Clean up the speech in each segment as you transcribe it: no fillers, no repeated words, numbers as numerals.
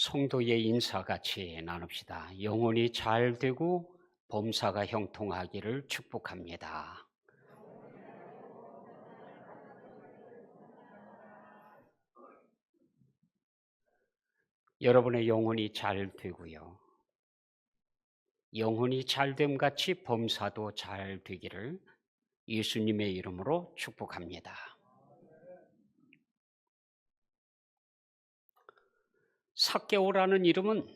성도의 인사 같이 나눕시다. 영혼이 잘 되고 범사가 형통하기를 축복합니다. 여러분의 영혼이 잘 되고요. 영혼이 잘됨 같이 범사도 잘 되기를 예수님의 이름으로 축복합니다. 삭개오라는 이름은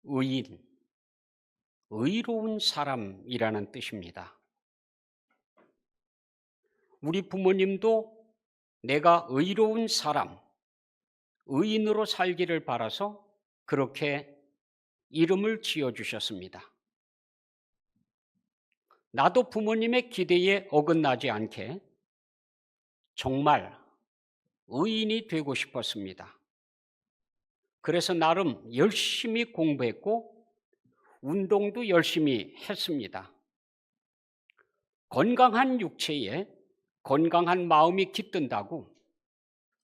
의인, 의로운 사람이라는 뜻입니다. 우리 부모님도 내가 의로운 사람, 의인으로 살기를 바라서 그렇게 이름을 지어주셨습니다. 나도 부모님의 기대에 어긋나지 않게 정말 의인이 되고 싶었습니다. 그래서 나름 열심히 공부했고 운동도 열심히 했습니다. 건강한 육체에 건강한 마음이 깃든다고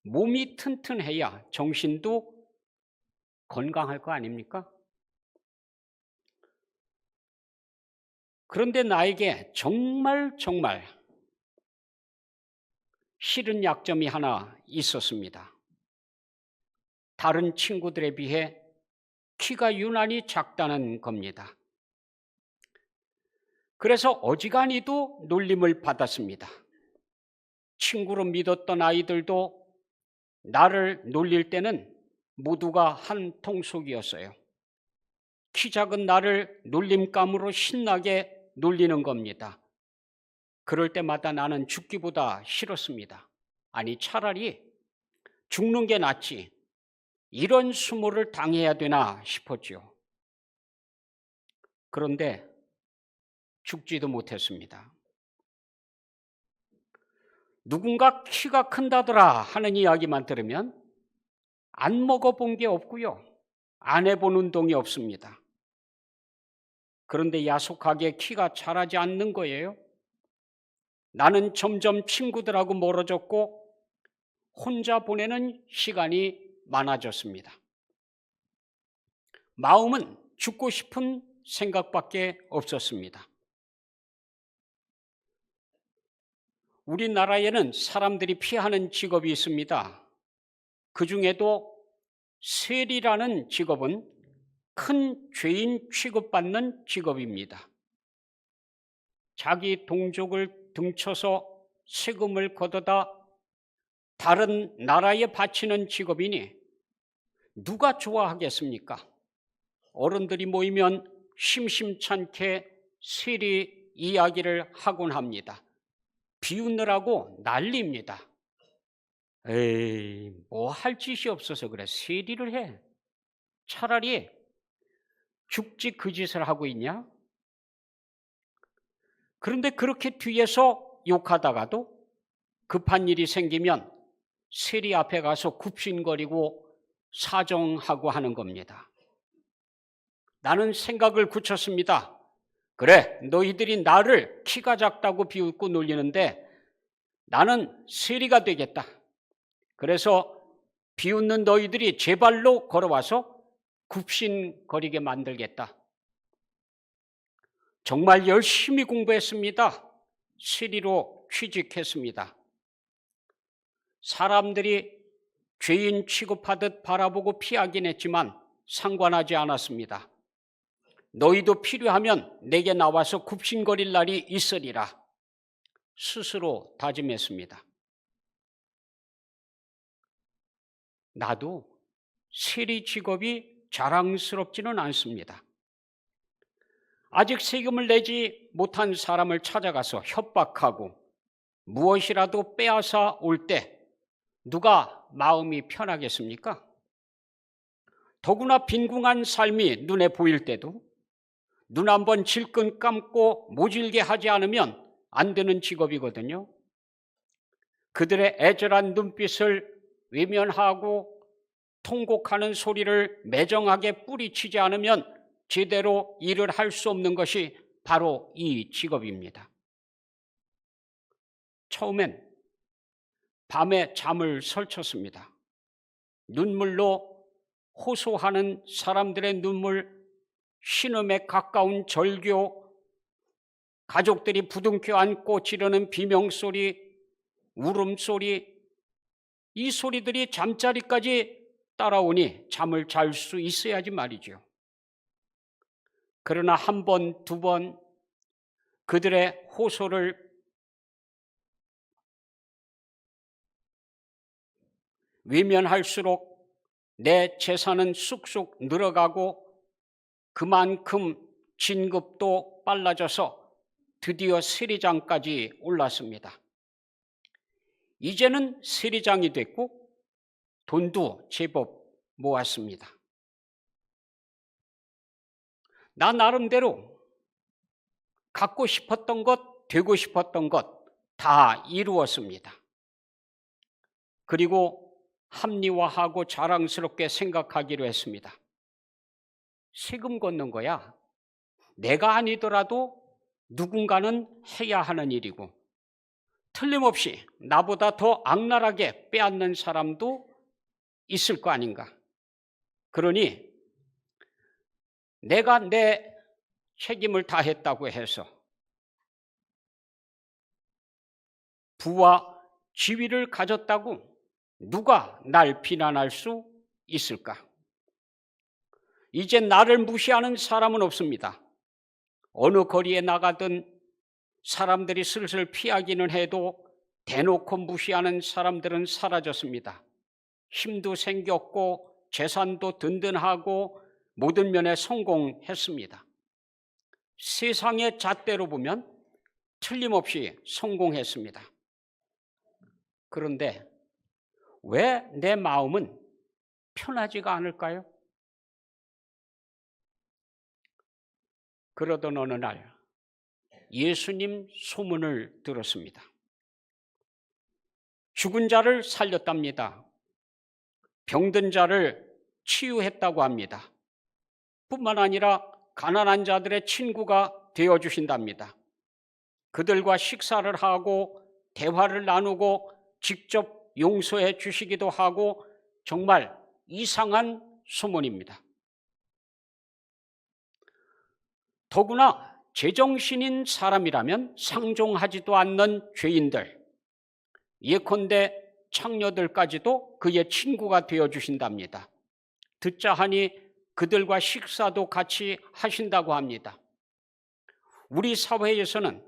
몸이 튼튼해야 정신도 건강할 거 아닙니까? 그런데 나에게 정말 싫은 약점이 하나 있었습니다. 다른 친구들에 비해 키가 유난히 작다는 겁니다. 그래서 어지간히도 놀림을 받았습니다. 친구로 믿었던 아이들도 나를 놀릴 때는 모두가 한 통속이었어요. 키 작은 나를 놀림감으로 신나게 놀리는 겁니다. 그럴 때마다 나는 죽기보다 싫었습니다. 아니, 차라리 죽는 게 낫지. 이런 수모를 당해야 되나 싶었죠. 그런데 죽지도 못했습니다. 누군가 키가 큰다더라 하는 이야기만 들으면 안 먹어본 게 없고요. 안 해본 운동이 없습니다. 그런데 야속하게 키가 자라지 않는 거예요. 나는 점점 친구들하고 멀어졌고 혼자 보내는 시간이 많아졌습니다. 마음은 죽고 싶은 생각밖에 없었습니다. 우리나라에는 사람들이 피하는 직업이 있습니다. 그 중에도 세리라는 직업은 큰 죄인 취급받는 직업입니다. 자기 동족을 등쳐서 세금을 걷어다 다른 나라에 바치는 직업이니 누가 좋아하겠습니까? 어른들이 모이면 심심찮게 세리 이야기를 하곤 합니다. 비웃느라고 난립니다. 에이, 뭐 할 짓이 없어서 그래. 세리를 해. 차라리 죽지 그 짓을 하고 있냐? 그런데 그렇게 뒤에서 욕하다가도 급한 일이 생기면 세리 앞에 가서 굽신거리고 사정하고 하는 겁니다. 나는 생각을 굳혔습니다. 그래, 너희들이 나를 키가 작다고 비웃고 놀리는데 나는 세리가 되겠다. 그래서 비웃는 너희들이 제 발로 걸어와서 굽신거리게 만들겠다. 정말 열심히 공부했습니다. 세리로 취직했습니다. 사람들이 죄인 취급하듯 바라보고 피하긴 했지만 상관하지 않았습니다. 너희도 필요하면 내게 나와서 굽신거릴 날이 있으리라 스스로 다짐했습니다. 나도 세리 직업이 자랑스럽지는 않습니다. 아직 세금을 내지 못한 사람을 찾아가서 협박하고 무엇이라도 빼앗아 올 때 누가 마음이 편하겠습니까? 더구나 빈궁한 삶이 눈에 보일 때도 눈 한번 질끈 감고 모질게 하지 않으면 안 되는 직업이거든요. 그들의 애절한 눈빛을 외면하고 통곡하는 소리를 매정하게 뿌리치지 않으면 제대로 일을 할 수 없는 것이 바로 이 직업입니다. 처음엔 밤에 잠을 설쳤습니다. 눈물로 호소하는 사람들의 눈물, 신음에 가까운 절규, 가족들이 부둥켜 안고 지르는 비명소리, 울음소리, 이 소리들이 잠자리까지 따라오니 잠을 잘 수 있어야지 말이죠. 그러나 한 번, 두 번 그들의 호소를 외면할수록 내 재산은 쑥쑥 늘어가고 그만큼 진급도 빨라져서 드디어 세리장까지 올랐습니다. 이제는 세리장이 됐고 돈도 제법 모았습니다. 나 나름대로 갖고 싶었던 것, 되고 싶었던 것 다 이루었습니다. 그리고 합리화하고 자랑스럽게 생각하기로 했습니다. 세금 걷는 거야 내가 아니더라도 누군가는 해야 하는 일이고 틀림없이 나보다 더 악랄하게 빼앗는 사람도 있을 거 아닌가. 그러니 내가 내 책임을 다했다고 해서 부와 지위를 가졌다고 누가 날 비난할 수 있을까? 이제 나를 무시하는 사람은 없습니다. 어느 거리에 나가든 사람들이 슬슬 피하기는 해도 대놓고 무시하는 사람들은 사라졌습니다. 힘도 생겼고 재산도 든든하고 모든 면에 성공했습니다. 세상의 잣대로 보면 틀림없이 성공했습니다. 그런데 왜 내 마음은 편하지가 않을까요? 그러던 어느 날 예수님 소문을 들었습니다. 죽은 자를 살렸답니다. 병든 자를 치유했다고 합니다. 뿐만 아니라 가난한 자들의 친구가 되어주신답니다. 그들과 식사를 하고 대화를 나누고 직접 용서해 주시기도 하고 정말 이상한 소문입니다. 더구나 제정신인 사람이라면 상종하지도 않는 죄인들, 예컨대 창녀들까지도 그의 친구가 되어주신답니다. 듣자 하니 그들과 식사도 같이 하신다고 합니다. 우리 사회에서는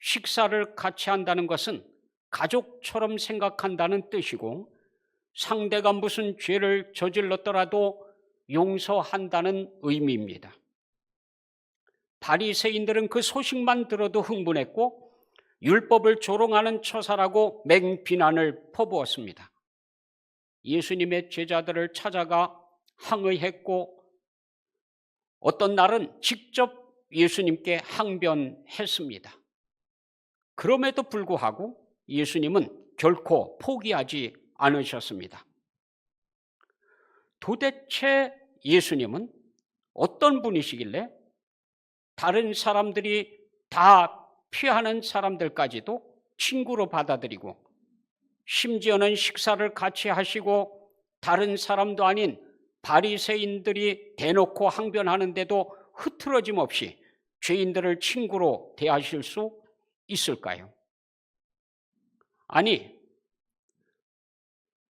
식사를 같이 한다는 것은 가족처럼 생각한다는 뜻이고 상대가 무슨 죄를 저질렀더라도 용서한다는 의미입니다. 바리새인들은 그 소식만 들어도 흥분했고 율법을 조롱하는 처사라고 맹비난을 퍼부었습니다. 예수님의 제자들을 찾아가 항의했고 어떤 날은 직접 예수님께 항변했습니다. 그럼에도 불구하고 예수님은 결코 포기하지 않으셨습니다. 도대체 예수님은 어떤 분이시길래 다른 사람들이 다 피하는 사람들까지도 친구로 받아들이고 심지어는 식사를 같이 하시고 다른 사람도 아닌 바리새인들이 대놓고 항변하는데도 흐트러짐 없이 죄인들을 친구로 대하실 수 있을까요? 아니,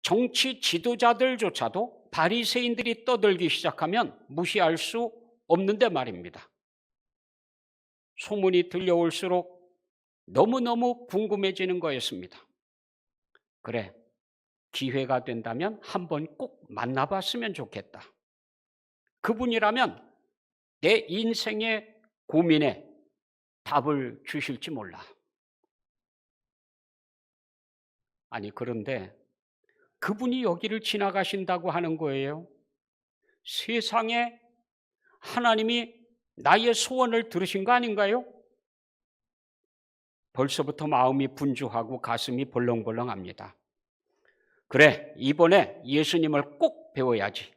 정치 지도자들조차도 바리새인들이 떠들기 시작하면 무시할 수 없는데 말입니다. 소문이 들려올수록 너무너무 궁금해지는 거였습니다. 그래, 기회가 된다면 한번 꼭 만나봤으면 좋겠다. 그분이라면 내 인생의 고민에 답을 주실지 몰라. 아니, 그런데 그분이 여기를 지나가신다고 하는 거예요. 세상에 하나님이 나의 소원을 들으신 거 아닌가요? 벌써부터 마음이 분주하고 가슴이 벌렁벌렁합니다. 그래, 이번에 예수님을 꼭 배워야지.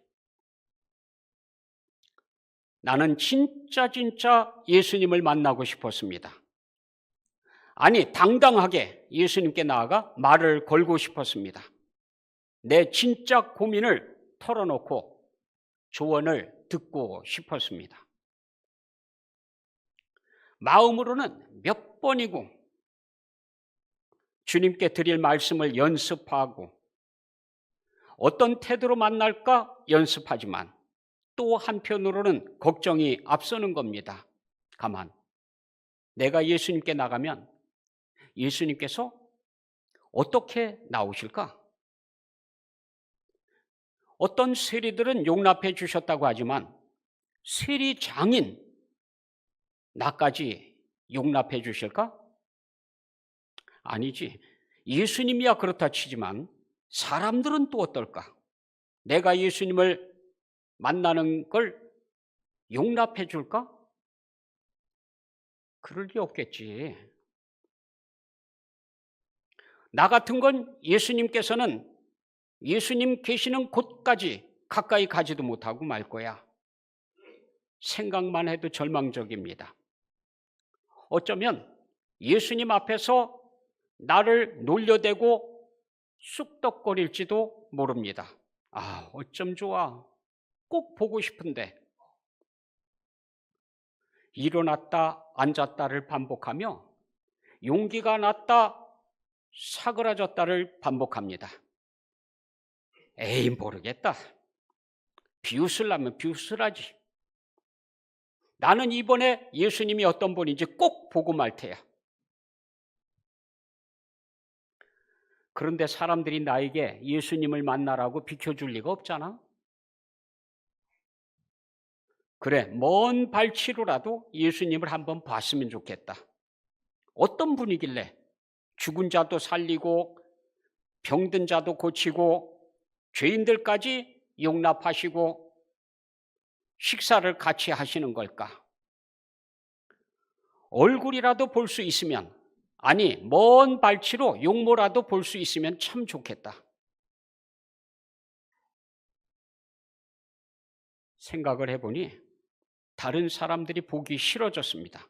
나는 진짜 예수님을 만나고 싶었습니다. 아니, 당당하게 예수님께 나아가 말을 걸고 싶었습니다. 내 진짜 고민을 털어놓고 조언을 듣고 싶었습니다. 마음으로는 몇 번이고 주님께 드릴 말씀을 연습하고 어떤 태도로 만날까 연습하지만 또 한편으로는 걱정이 앞서는 겁니다. 가만, 내가 예수님께 나가면 예수님께서 어떻게 나오실까? 어떤 세리들은 용납해 주셨다고 하지만 세리 장인 나까지 용납해 주실까? 아니지. 예수님이야 그렇다 치지만 사람들은 또 어떨까? 내가 예수님을 만나는 걸 용납해 줄까? 그럴 리 없겠지. 나 같은 건 예수님께서는 예수님 계시는 곳까지 가까이 가지도 못하고 말 거야. 생각만 해도 절망적입니다. 어쩌면 예수님 앞에서 나를 놀려대고 쑥덕거릴지도 모릅니다. 아, 어쩜 좋아. 꼭 보고 싶은데. 일어났다 앉았다를 반복하며 용기가 났다 사그라졌다를 반복합니다. 에이, 모르겠다. 비웃으려면 비웃으라지. 나는 이번에 예수님이 어떤 분인지 꼭 보고 말 테야. 그런데 사람들이 나에게 예수님을 만나라고 비켜줄 리가 없잖아. 그래, 먼 발치로라도 예수님을 한번 봤으면 좋겠다. 어떤 분이길래 죽은 자도 살리고 병든 자도 고치고 죄인들까지 용납하시고 식사를 같이 하시는 걸까? 얼굴이라도 볼 수 있으면, 아니 먼 발치로 용모라도 볼 수 있으면 참 좋겠다. 생각을 해보니 다른 사람들이 보기 싫어졌습니다.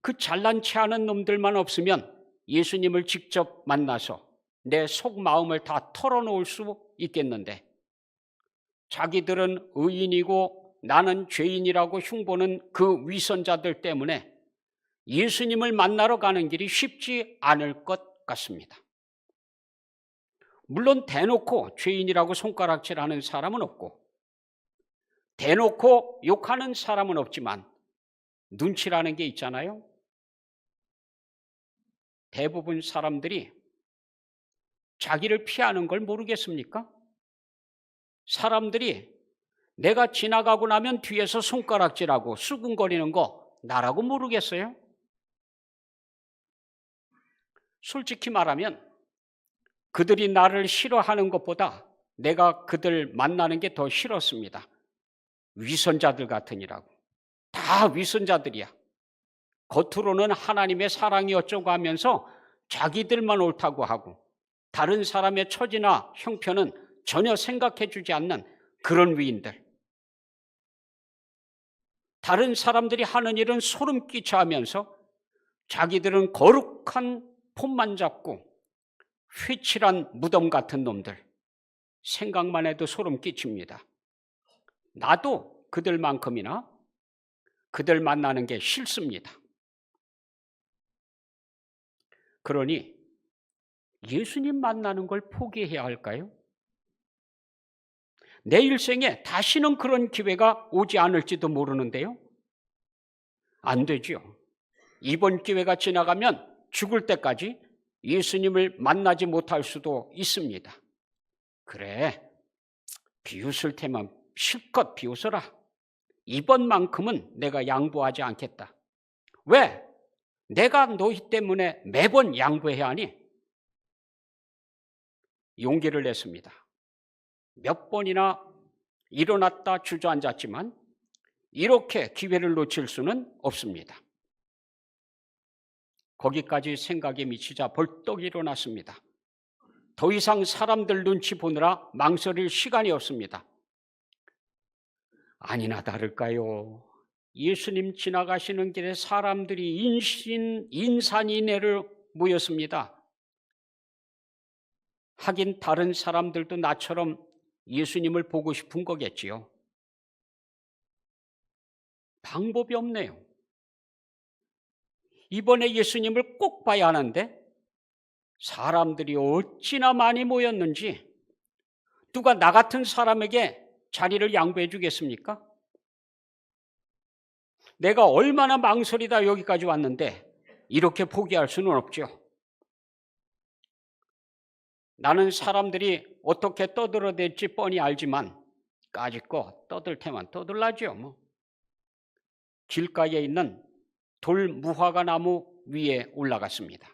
그 잘난치 않은 놈들만 없으면 예수님을 직접 만나서 내 속마음을 다 털어놓을 수 있겠는데 자기들은 의인이고 나는 죄인이라고 흉보는 그 위선자들 때문에 예수님을 만나러 가는 길이 쉽지 않을 것 같습니다. 물론 대놓고 죄인이라고 손가락질하는 사람은 없고 대놓고 욕하는 사람은 없지만 눈치라는 게 있잖아요. 대부분 사람들이 자기를 피하는 걸 모르겠습니까? 사람들이 내가 지나가고 나면 뒤에서 손가락질하고 수군거리는 거 나라고 모르겠어요? 솔직히 말하면 그들이 나를 싫어하는 것보다 내가 그들 만나는 게 더 싫었습니다. 위선자들 같으니라고. 다 위선자들이야. 겉으로는 하나님의 사랑이 어쩌고 하면서 자기들만 옳다고 하고 다른 사람의 처지나 형편은 전혀 생각해 주지 않는 그런 위인들. 다른 사람들이 하는 일은 소름 끼쳐 하면서 자기들은 거룩한 폼만 잡고 회칠한 무덤 같은 놈들. 생각만 해도 소름 끼칩니다. 나도 그들만큼이나 그들 만나는 게 싫습니다. 그러니 예수님 만나는 걸 포기해야 할까요? 내 일생에 다시는 그런 기회가 오지 않을지도 모르는데요. 안 되죠. 이번 기회가 지나가면 죽을 때까지 예수님을 만나지 못할 수도 있습니다. 그래, 비웃을 테면 실컷 비웃어라. 이번만큼은 내가 양보하지 않겠다. 왜? 내가 너희 때문에 매번 양보해야 하니? 용기를 냈습니다. 몇 번이나 일어났다 주저앉았지만 이렇게 기회를 놓칠 수는 없습니다. 거기까지 생각에 미치자 벌떡 일어났습니다. 더 이상 사람들 눈치 보느라 망설일 시간이 없습니다. 아니나 다를까요? 예수님 지나가시는 길에 사람들이 인산인해를 모였습니다. 하긴 다른 사람들도 나처럼 예수님을 보고 싶은 거겠지요. 방법이 없네요. 이번에 예수님을 꼭 봐야 하는데 사람들이 어찌나 많이 모였는지 누가 나 같은 사람에게 자리를 양보해 주겠습니까? 내가 얼마나 망설이다 여기까지 왔는데 이렇게 포기할 수는 없죠. 나는 사람들이 어떻게 떠들어댈지 뻔히 알지만 까짓거 떠들 테만 떠들라죠. 뭐. 길가에 있는 돌 무화과 나무 위에 올라갔습니다.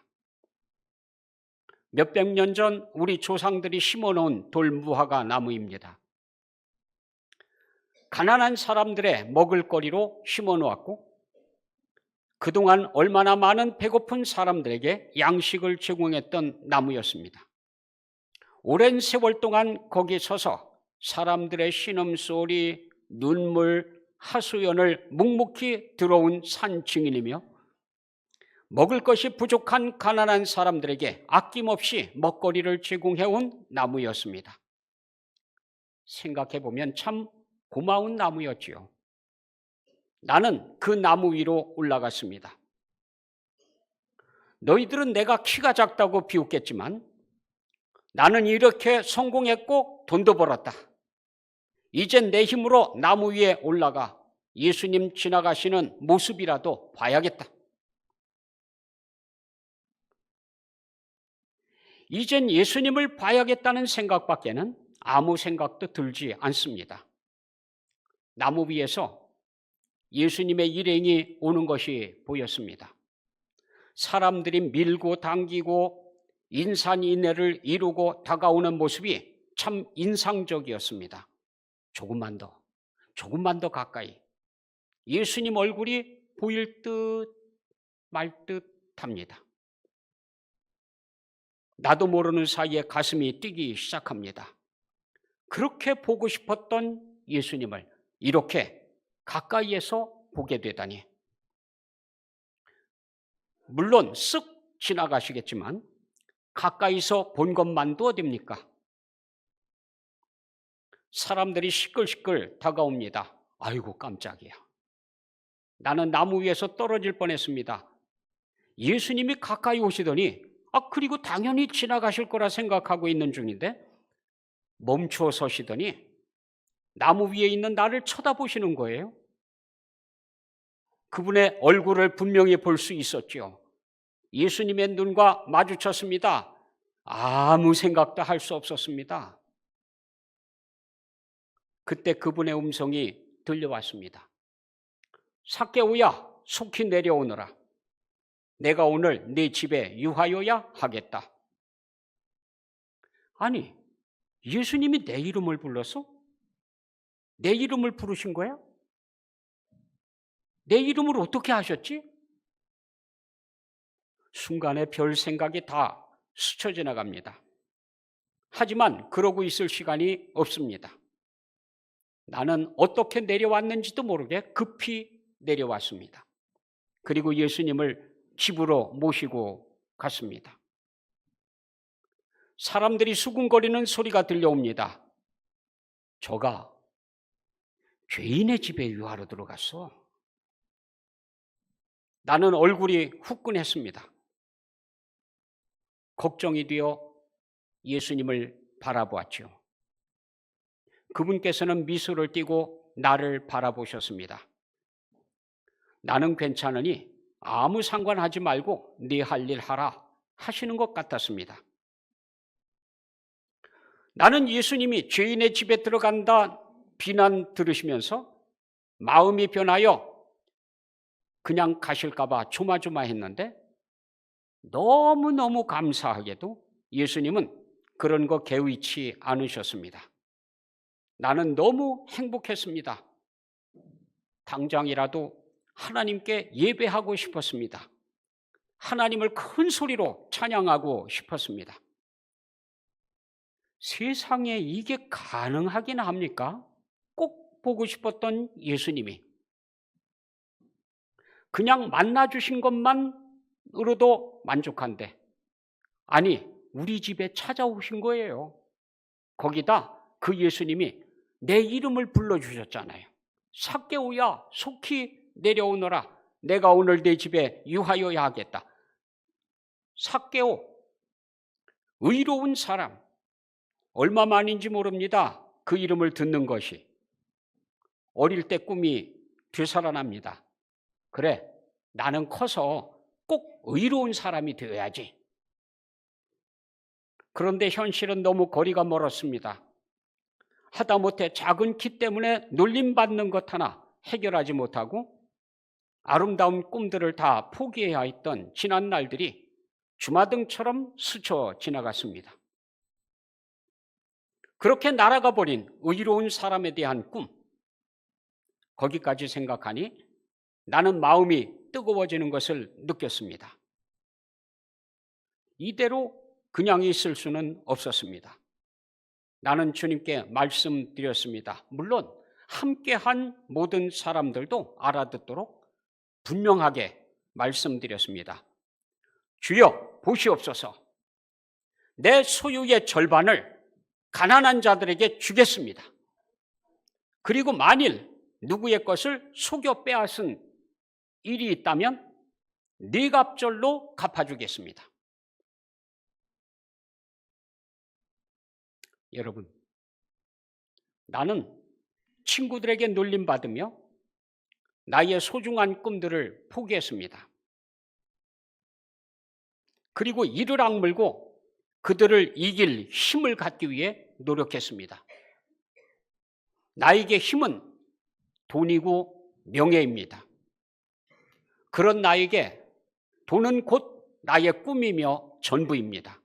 몇백 년 전 우리 조상들이 심어놓은 돌 무화과 나무입니다. 가난한 사람들의 먹을거리로 심어놓았고 그동안 얼마나 많은 배고픈 사람들에게 양식을 제공했던 나무였습니다. 오랜 세월 동안 거기 서서 사람들의 신음소리, 눈물, 하소연을 묵묵히 들어온 산 증인이며 먹을 것이 부족한 가난한 사람들에게 아낌없이 먹거리를 제공해온 나무였습니다. 생각해보면 참 고마운 나무였지요. 나는 그 나무 위로 올라갔습니다. 너희들은 내가 키가 작다고 비웃겠지만 나는 이렇게 성공했고 돈도 벌었다. 이젠 내 힘으로 나무 위에 올라가 예수님 지나가시는 모습이라도 봐야겠다. 이젠 예수님을 봐야겠다는 생각밖에는 아무 생각도 들지 않습니다. 나무 위에서 예수님의 일행이 오는 것이 보였습니다. 사람들이 밀고 당기고 인산인해를 이루고 다가오는 모습이 참 인상적이었습니다. 조금만 더 가까이 예수님 얼굴이 보일 듯 말 듯 합니다. 나도 모르는 사이에 가슴이 뛰기 시작합니다. 그렇게 보고 싶었던 예수님을 이렇게 가까이에서 보게 되다니. 물론 쓱 지나가시겠지만 가까이서 본 것만도 어딥니까? 사람들이 시끌시끌 다가옵니다. 아이고 깜짝이야. 나는 나무 위에서 떨어질 뻔했습니다. 예수님이 가까이 오시더니 그리고 당연히 지나가실 거라 생각하고 있는 중인데 멈추어 서시더니 나무 위에 있는 나를 쳐다보시는 거예요. 그분의 얼굴을 분명히 볼 수 있었죠. 예수님의 눈과 마주쳤습니다. 아무 생각도 할 수 없었습니다. 그때 그분의 음성이 들려왔습니다. 삭개오야, 속히 내려오너라. 내가 오늘 네 집에 유하여야 하겠다. 아니, 예수님이 내 이름을 불렀어? 내 이름을 부르신 거야? 내 이름을 어떻게 하셨지? 순간에 별 생각이 다 스쳐 지나갑니다. 하지만 그러고 있을 시간이 없습니다. 나는 어떻게 내려왔는지도 모르게 급히 내려왔습니다. 그리고 예수님을 집으로 모시고 갔습니다. 사람들이 수군거리는 소리가 들려옵니다. 저가 죄인의 집에 유하러 들어갔어. 나는 얼굴이 후끈했습니다. 걱정이 되어 예수님을 바라보았죠. 그분께서는 미소를 띠고 나를 바라보셨습니다. 나는 괜찮으니 아무 상관하지 말고 네 할 일 하라 하시는 것 같았습니다. 나는 예수님이 죄인의 집에 들어간다 비난 들으시면서 마음이 변하여 그냥 가실까 봐 조마조마했는데 너무너무 감사하게도 예수님은 그런 거 개의치 않으셨습니다. 나는 너무 행복했습니다. 당장이라도 하나님께 예배하고 싶었습니다. 하나님을 큰 소리로 찬양하고 싶었습니다. 세상에 이게 가능하긴 합니까? 꼭 보고 싶었던 예수님이 그냥 만나주신 것만으로도 만족한데 아니 우리 집에 찾아오신 거예요. 거기다 그 예수님이 내 이름을 불러주셨잖아요. 삭개오야, 속히 내려오너라. 내가 오늘 내 집에 유하여야 하겠다. 삭개오, 의로운 사람, 얼마만인지 모릅니다. 그 이름을 듣는 것이. 어릴 때 꿈이 되살아납니다. 그래, 나는 커서 꼭 의로운 사람이 되어야지. 그런데 현실은 너무 거리가 멀었습니다. 하다못해 작은 키 때문에 놀림받는 것 하나 해결하지 못하고 아름다운 꿈들을 다 포기해야 했던 지난 날들이 주마등처럼 스쳐 지나갔습니다. 그렇게 날아가 버린 의로운 사람에 대한 꿈, 거기까지 생각하니 나는 마음이 뜨거워지는 것을 느꼈습니다. 이대로 그냥 있을 수는 없었습니다. 나는 주님께 말씀드렸습니다. 물론 함께한 모든 사람들도 알아듣도록 분명하게 말씀드렸습니다. 주여 보시옵소서. 내 소유의 절반을 가난한 자들에게 주겠습니다. 그리고 만일 누구의 것을 속여 빼앗은 일이 있다면 네 갑절로 갚아주겠습니다. 여러분, 나는 친구들에게 놀림받으며 나의 소중한 꿈들을 포기했습니다. 그리고 이를 악물고 그들을 이길 힘을 갖기 위해 노력했습니다. 나에게 힘은 돈이고 명예입니다. 그런 나에게 돈은 곧 나의 꿈이며 전부입니다.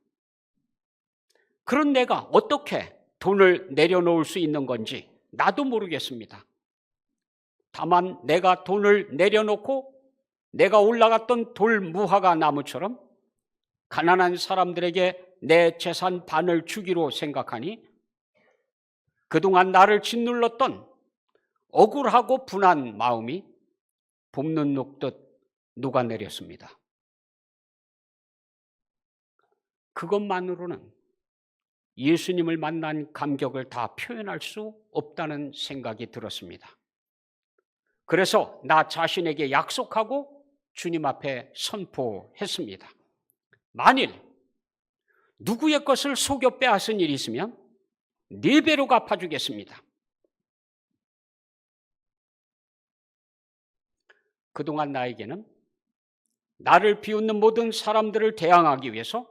그런 내가 어떻게 돈을 내려놓을 수 있는 건지 나도 모르겠습니다. 다만 내가 돈을 내려놓고 내가 올라갔던 돌무화과 나무처럼 가난한 사람들에게 내 재산 반을 주기로 생각하니 그동안 나를 짓눌렀던 억울하고 분한 마음이 봄눈 녹듯 녹아내렸습니다. 그것만으로는 예수님을 만난 감격을 다 표현할 수 없다는 생각이 들었습니다. 그래서 나 자신에게 약속하고 주님 앞에 선포했습니다. 만일 누구의 것을 속여 빼앗은 일이 있으면 4배로 갚아주겠습니다. 그동안 나에게는 나를 비웃는 모든 사람들을 대항하기 위해서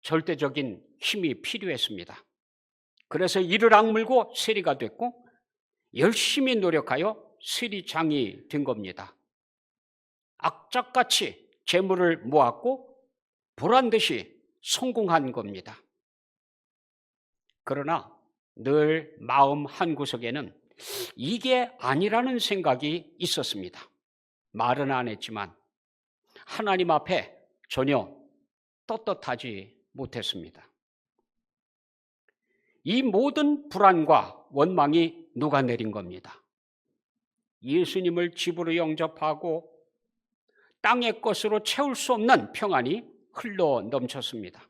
절대적인 힘이 필요했습니다. 그래서 이를 악물고 세리가 됐고 열심히 노력하여 세리장이 된 겁니다. 악착같이 재물을 모았고 보란듯이 성공한 겁니다. 그러나 늘 마음 한구석에는 이게 아니라는 생각이 있었습니다. 말은 안 했지만 하나님 앞에 전혀 떳떳하지 못했습니다. 이 모든 불안과 원망이 녹아내린 겁니다. 예수님을 집으로 영접하고 땅의 것으로 채울 수 없는 평안이 흘러 넘쳤습니다.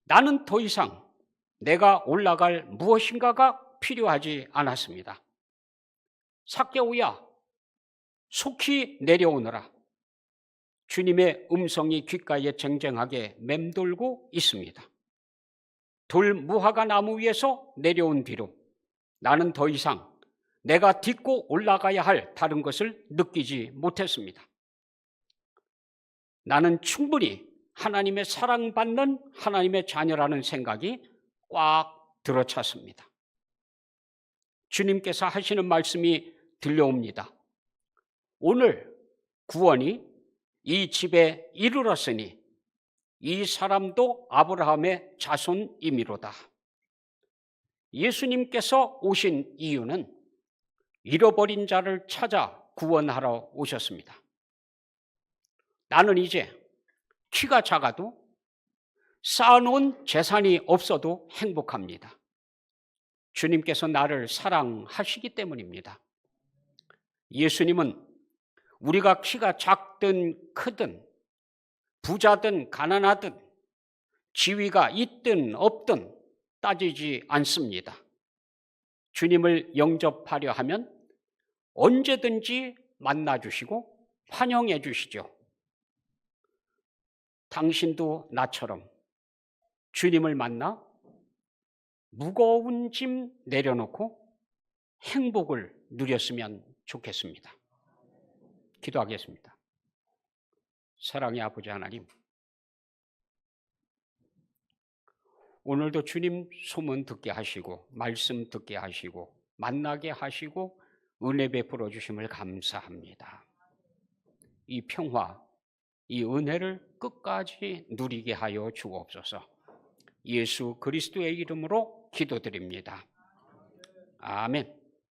나는 더 이상 내가 올라갈 무엇인가가 필요하지 않았습니다. 삭개오야, 속히 내려오너라. 주님의 음성이 귓가에 쟁쟁하게 맴돌고 있습니다. 돌무화과 나무 위에서 내려온 뒤로 나는 더 이상 내가 딛고 올라가야 할 다른 것을 느끼지 못했습니다. 나는 충분히 하나님의 사랑받는 하나님의 자녀라는 생각이 꽉 들어찼습니다. 주님께서 하시는 말씀이 들려옵니다. 오늘 구원이 이 집에 이르렀으니 이 사람도 아브라함의 자손이미로다. 예수님께서 오신 이유는 잃어버린 자를 찾아 구원하러 오셨습니다. 나는 이제 키가 작아도 쌓아놓은 재산이 없어도 행복합니다. 주님께서 나를 사랑하시기 때문입니다. 예수님은 우리가 키가 작든 크든 부자든 가난하든 지위가 있든 없든 따지지 않습니다. 주님을 영접하려 하면 언제든지 만나주시고 환영해 주시죠. 당신도 나처럼 주님을 만나 무거운 짐 내려놓고 행복을 누렸으면 좋겠습니다. 기도하겠습니다. 사랑의 아버지 하나님, 오늘도 주님 소문 듣게 하시고 말씀 듣게 하시고 만나게 하시고 은혜 베풀어 주심을 감사합니다. 이 평화, 이 은혜를 끝까지 누리게 하여 주옵소서. 예수 그리스도의 이름으로 기도드립니다. 아멘.